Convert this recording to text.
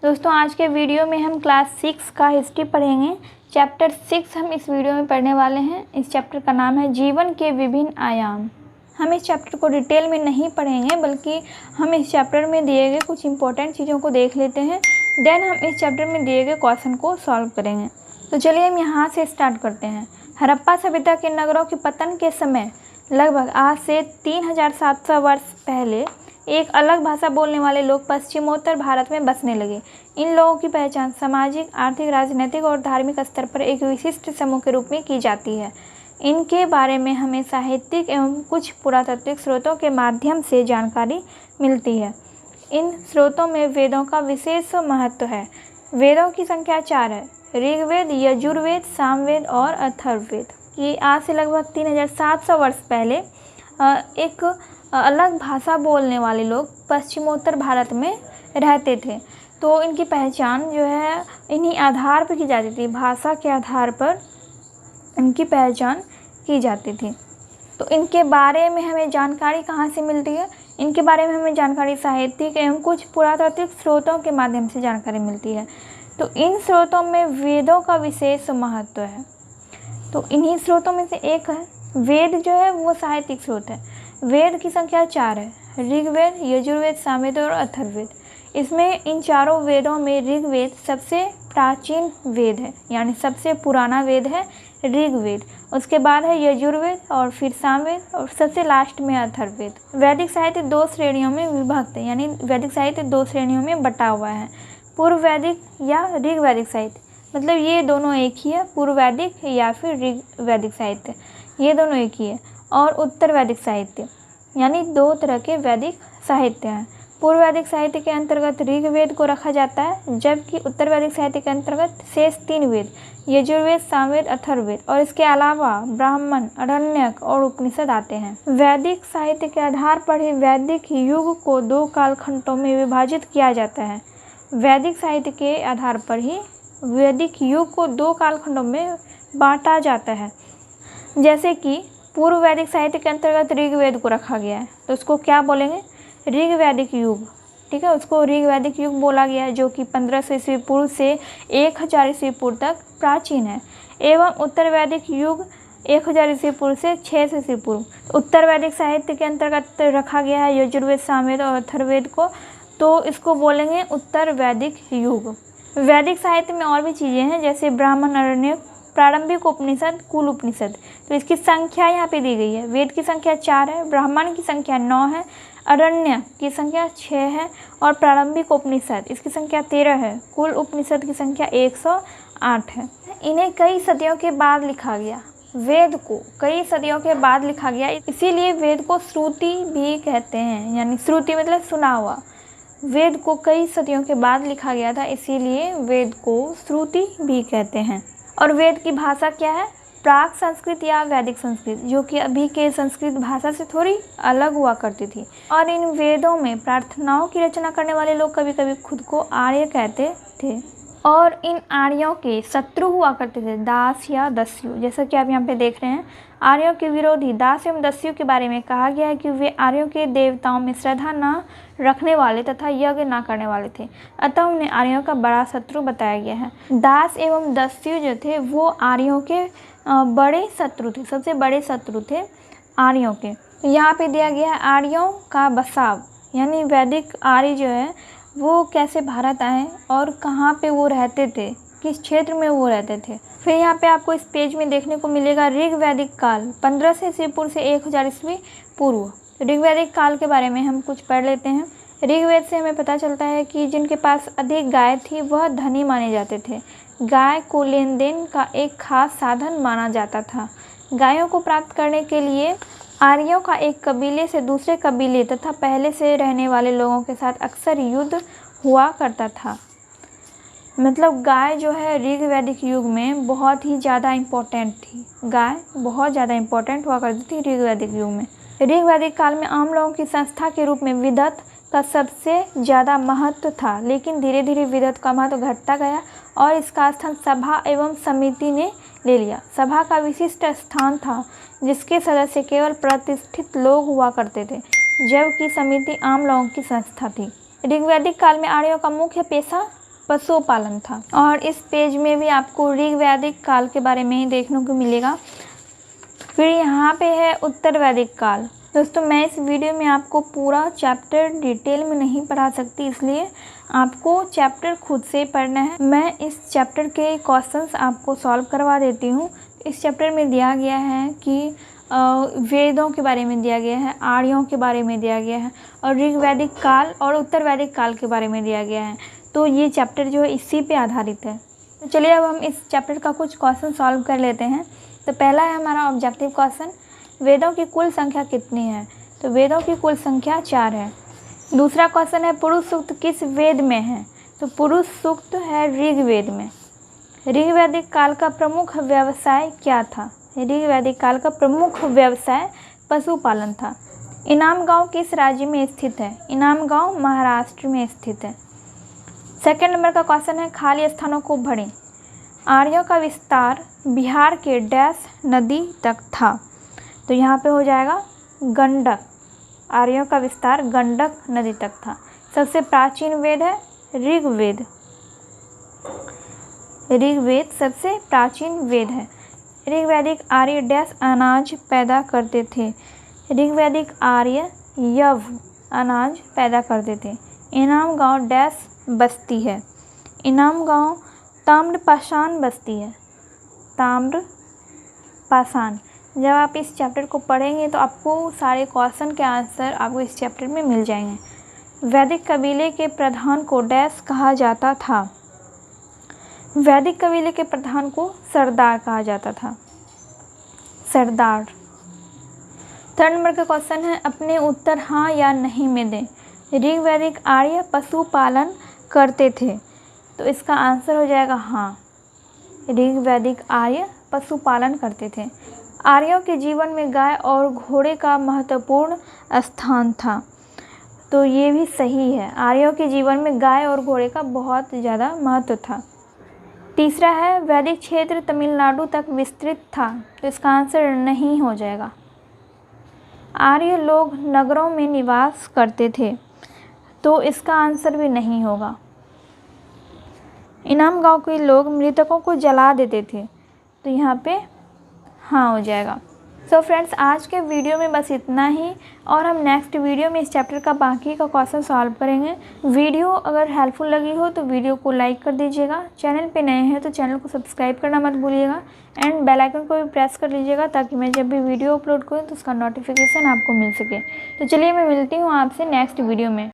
दोस्तों आज के वीडियो में हम क्लास 6 का हिस्ट्री पढ़ेंगे। चैप्टर 6 हम इस वीडियो में पढ़ने वाले हैं। इस चैप्टर का नाम है जीवन के विभिन्न आयाम। हम इस चैप्टर को डिटेल में नहीं पढ़ेंगे, बल्कि हम इस चैप्टर में दिए गए कुछ इंपॉर्टेंट चीज़ों को देख लेते हैं। देन हम इस चैप्टर में दिए गए क्वेश्चन को सॉल्व करेंगे। तो चलिए हम यहाँ से स्टार्ट करते हैं। हड़प्पा सभ्यता के नगरों के पतन के समय लगभग आज से 3700 वर्ष पहले एक अलग भाषा बोलने वाले लोग पश्चिमोत्तर भारत में बसने लगे। इन लोगों की पहचान सामाजिक, आर्थिक, राजनीतिक और धार्मिक स्तर पर एक विशिष्ट समूह के रूप में की जाती है। इनके बारे में हमें साहित्यिक एवं कुछ पुरातात्विक स्रोतों के माध्यम से जानकारी मिलती है। इन स्रोतों में वेदों का विशेष महत्व है। वेदों की संख्या 4 है: ऋग्वेद, यजुर्वेद, सामवेद और अथर्ववेद। कि आज से लगभग 3700 वर्ष पहले एक अलग भाषा बोलने वाले लोग पश्चिमोत्तर भारत में रहते थे। तो इनकी पहचान जो है इन्हीं आधार पर की जाती थी, भाषा के आधार पर इनकी पहचान की जाती थी। तो इनके बारे में हमें जानकारी कहाँ से मिलती है? इनके बारे में हमें जानकारी साहित्यिक एवं कुछ पुरातात्विक स्रोतों के माध्यम से जानकारी मिलती है। तो इन स्रोतों में वेदों का विशेष महत्व है। तो इन्हीं स्रोतों में से एक है वेद, जो है वो साहित्यिक स्रोत है। वेद की संख्या 4 है: ऋग्वेद, यजुर्वेद, सामवेद और अथर्ववेद। इसमें इन चारों वेदों में ऋग्वेद सबसे प्राचीन वेद है, यानी सबसे पुराना वेद है ऋग्वेद। उसके बाद है यजुर्वेद और फिर सामवेद और सबसे लास्ट में अथर्ववेद। वैदिक साहित्य 2 श्रेणियों में विभक्त है, यानी वैदिक साहित्य 2 श्रेणियों में बटा हुआ है: पूर्व वैदिक या ऋग वैदिक साहित्य। मतलब ये दोनों एक ही है, पूर्व वैदिक या फिर ऋग वैदिक साहित्य, ये दोनों एक ही है। और उत्तर वैदिक साहित्य, यानी 2 तरह के वैदिक साहित्य हैं। पूर्व वैदिक साहित्य के अंतर्गत ऋग्वेद को रखा जाता है, जबकि उत्तर वैदिक साहित्य के अंतर्गत शेष 3 वेद यजुर्वेद, सामवेद, अथर्ववेद और इसके अलावा ब्राह्मण, आरण्यक और उपनिषद आते हैं। वैदिक साहित्य के आधार पर ही वैदिक युग को 2 कालखंडों में विभाजित किया जाता है। वैदिक साहित्य के आधार पर ही वैदिक युग को 2 कालखंडों में बांटा जाता है। जैसे कि पूर्व वैदिक साहित्य के अंतर्गत ऋग्वेद को रखा गया है, तो उसको क्या बोलेंगे? ऋग वैदिक युग। ठीक है, उसको ऋग वैदिक युग बोला गया है, जो कि 1500 ईस्वी पूर्व से 1000 ईस्वी पूर्व तक प्राचीन है। एवं उत्तर वैदिक युग 1000 ईस्वी पूर्व से 600 ईस्वी पूर्व। उत्तर वैदिक साहित्य के अंतर्गत रखा गया है यजुर्वेद, सामवेद और अथर्ववेद को, तो इसको बोलेंगे उत्तर वैदिक युग। वैदिक साहित्य में और भी चीज़ें हैं, जैसे ब्राह्मण, आरण्यक, प्रारंभिक उपनिषद, कुल उपनिषद। तो इसकी संख्या यहाँ पे दी गई है। वेद की संख्या 4 है, ब्राह्मण की संख्या 9 है, आरण्यक की संख्या 6 है और प्रारंभिक उपनिषद इसकी संख्या 13 है। कुल उपनिषद की संख्या 108 है। इन्हें कई सदियों के बाद लिखा गया। वेद को कई सदियों के बाद लिखा गया, इसीलिए वेद को श्रुति भी कहते हैं, यानी श्रुति मतलब सुना हुआ। वेद को कई सदियों के बाद लिखा गया था, इसीलिए वेद को श्रुति भी कहते हैं। और वेद की भाषा क्या है? प्राक संस्कृत या वैदिक संस्कृत, जो कि अभी के संस्कृत भाषा से थोड़ी अलग हुआ करती थी। और इन वेदों में प्रार्थनाओं की रचना करने वाले लोग कभी कभी खुद को आर्य कहते थे। और इन आर्यों के शत्रु हुआ करते थे दास या दस्यु, जैसा कि आप यहाँ पे देख रहे हैं। आर्यों के विरोधी दास एवं दस्यु के बारे में कहा गया है कि वे आर्यों के देवताओं में श्रद्धा न रखने वाले तथा यज्ञ न करने वाले थे, अतः उन्हें आर्यों का बड़ा शत्रु बताया गया है। दास एवं दस्यु जो थे वो आर्यों के बड़े शत्रु थे, सबसे बड़े शत्रु थे आर्यों के। यहाँ पे दिया गया है आर्यों का बसाव, यानी वैदिक आर्य जो है वो कैसे भारत आए और कहाँ पे वो रहते थे, किस क्षेत्र में वो रहते थे। फिर यहाँ पे आपको इस पेज में देखने को मिलेगा ऋग वैदिक काल 1500 ईस्वी पूर्व से 1000 ईस्वी पूर्व। ऋग वैदिक काल के बारे में हम कुछ पढ़ लेते हैं। ऋग्वेद से हमें पता चलता है कि जिनके पास अधिक गाय थी वह धनी माने जाते थे। गाय को लेन देन का एक खास साधन माना जाता था। गायों को प्राप्त करने के लिए आर्यों का एक कबीले से दूसरे कबीले तथा पहले से रहने वाले लोगों के साथ अक्सर युद्ध हुआ करता था। मतलब गाय जो है ऋग वैदिक युग में बहुत ही ज़्यादा इम्पोर्टेंट थी। गाय बहुत ज़्यादा इम्पोर्टेंट हुआ करती थी ऋग वैदिक युग में। ऋग वैदिक काल में आम लोगों की संस्था के रूप में विदत का सबसे ज़्यादा महत्व था, लेकिन धीरे धीरे विदत का महत्व घटता गया और इसका स्थान सभा एवं समिति ने ले लिया। सभा का विशिष्ट स्थान था, जिसके सदस्य केवल प्रतिष्ठित लोग हुआ करते थे, जबकि समिति आम लोगों की संस्था थी। ऋग्वैदिक काल में आर्यों का मुख्य पेशा पशुपालन था। और इस पेज में भी आपको ऋग वैदिक काल के बारे में ही देखने को मिलेगा। फिर यहाँ पे है उत्तर वैदिक काल। दोस्तों मैं इस वीडियो में आपको पूरा चैप्टर डिटेल में नहीं पढ़ा सकती, इसलिए आपको चैप्टर खुद से पढ़ना है। मैं इस चैप्टर के क्वेश्चंस आपको सॉल्व करवा देती हूँ। इस चैप्टर में दिया गया है कि वेदों के बारे में दिया गया है, आर्यों के बारे में दिया गया है और ऋग वैदिक काल और उत्तर वैदिक काल के बारे में दिया गया है। तो ये चैप्टर जो है इसी पे आधारित है। तो चलिए अब हम इस चैप्टर का कुछ क्वेश्चन सॉल्व कर लेते हैं। तो पहला है हमारा ऑब्जेक्टिव क्वेश्चन, वेदों की कुल संख्या कितनी है? तो वेदों की कुल संख्या 4 है। दूसरा क्वेश्चन है पुरुष सूक्त किस वेद में है? तो पुरुष सूक्त है ऋग्वेद में। ऋग वैदिक काल का प्रमुख व्यवसाय क्या था? ऋग वैदिक काल का प्रमुख व्यवसाय पशुपालन था। इनाम गांव किस राज्य में स्थित है? इनाम गांव महाराष्ट्र में स्थित है। सेकंड नंबर का क्वेश्चन है खाली स्थानों को भरें। आर्यों का विस्तार बिहार के डैश नदी तक था? तो यहाँ पे हो जाएगा गंडक। आर्यों का विस्तार गंडक नदी तक था। सबसे प्राचीन वेद है ऋग्वेद। ऋग्वेद सबसे प्राचीन वेद है। ऋग्वैदिक आर्य डैश अनाज पैदा करते थे? ऋग्वैदिक आर्य यव अनाज पैदा करते थे। इनाम गांव डैश बस्ती है? इनाम गांव ताम्रपाषाण बस्ती है। ताम्रपाषाण। जब आप इस चैप्टर को पढ़ेंगे तो आपको सारे क्वेश्चन के आंसर आपको इस चैप्टर में मिल जाएंगे। वैदिक कबीले के प्रधान को डैश कहा जाता था? वैदिक कबीले के प्रधान को सरदार कहा जाता था। सरदार। थर्ड नंबर का क्वेश्चन है अपने उत्तर हाँ या नहीं में दें। ऋग्वैदिक आर्य पशुपालन करते थे? तो इसका आंसर हो जाएगा हाँ। ऋग्वैदिक आर्य पशुपालन करते थे। आर्यों के जीवन में गाय और घोड़े का महत्वपूर्ण स्थान था? तो ये भी सही है। आर्यों के जीवन में गाय और घोड़े का बहुत ज़्यादा महत्व था। तीसरा है वैदिक क्षेत्र तमिलनाडु तक विस्तृत था? तो इसका आंसर नहीं हो जाएगा। आर्य लोग नगरों में निवास करते थे? तो इसका आंसर भी नहीं होगा। इनाम गांव के लोग मृतकों को जला देते थे? तो यहाँ पे हाँ हो जाएगा। सो फ्रेंड्स आज के वीडियो में बस इतना ही और हम नेक्स्ट वीडियो में इस चैप्टर का बाकी का क्वेश्चन सॉल्व करेंगे। वीडियो अगर हेल्पफुल लगी हो तो वीडियो को लाइक कर दीजिएगा। चैनल पे नए हैं तो चैनल को सब्सक्राइब करना मत भूलिएगा एंड बेल आइकन को भी प्रेस कर लीजिएगा ताकि मैं जब भी वीडियो अपलोड करूँ तो उसका नोटिफिकेशन आपको मिल सके। तो चलिए मैं मिलती हूँ आपसे नेक्स्ट वीडियो में।